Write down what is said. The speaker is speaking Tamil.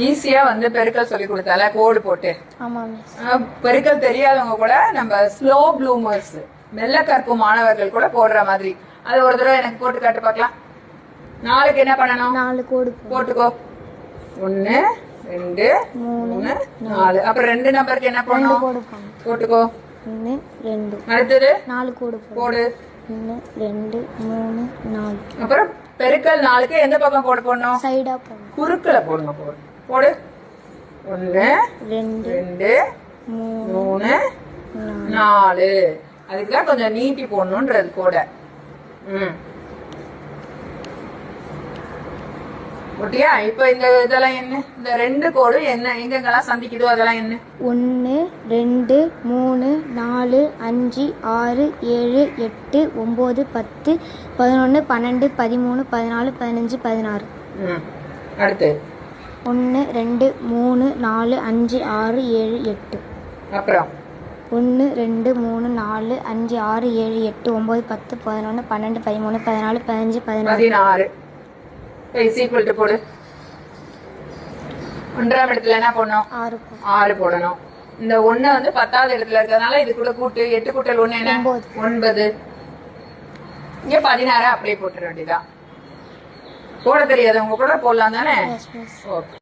ஈஸியா வந்து பெருக்கல் சொல்லி கொடுத்தால கோடு போட்டு. பெருக்கல் தெரியாதவங்க கூட நம்ம ஸ்லோ ப்ளூமர்ஸ் மெல்ல கற்கும் மாணவர்கள் கூட போடுற மாதிரி அது ஒரு தடவை எனக்கு போட்டு காட்டு பார்க்கலாம். 4க்கு என்ன பண்ணணும்? 4 கோடு போட்டுக்கோ. 1 2 3 4. அப்புறம் 2 நம்பருக்கு என்ன பண்ணணும்? போட்டுக்கோ. 1 2. அடுத்தது 4 கோடு போடு. 1 2 3 4. அப்புறம் பெருக்கல் 4க்கு எந்த பக்கம் கோடு போடணும்? சைடா போடணும். குறுக்குல போடணும். போடு. 1 2 3 4. அதுக்குதான் கொஞ்சம் நீட்டி போடணும்ன்றது கோட. ஓகேயா? இப்ப இந்த இதெல்லாம் என்ன? இந்த 2 கோடு என்ன எங்கெங்கெல்லாம் சந்திக்குதோ அதெல்லாம் என்ன? 1 2 3 4 5 6 7 8 9 10 11 12 13 14 15 16. அடுத்து 1 2 3 4 5 6 7 8. அப்புறம் 1 2 3 4 5 6 7 8 9 10 11 12 13 14 15 16. ஈக்குவல் டு போடு. 1ஆம் இடத்துல என்ன போடணும்? 6 போடணும். இந்த 1 வந்து 10வது இடத்துல இருக்கிறதுனால இதுக்குள்ள கூட்டு 8 கூட்டல் 1 என்ன? 9. இங்க 16 அப்படியே போட்டுற வேண்டியதான். போட தெரியாதவங்க கூட போடலாம் தானே? ஓகே.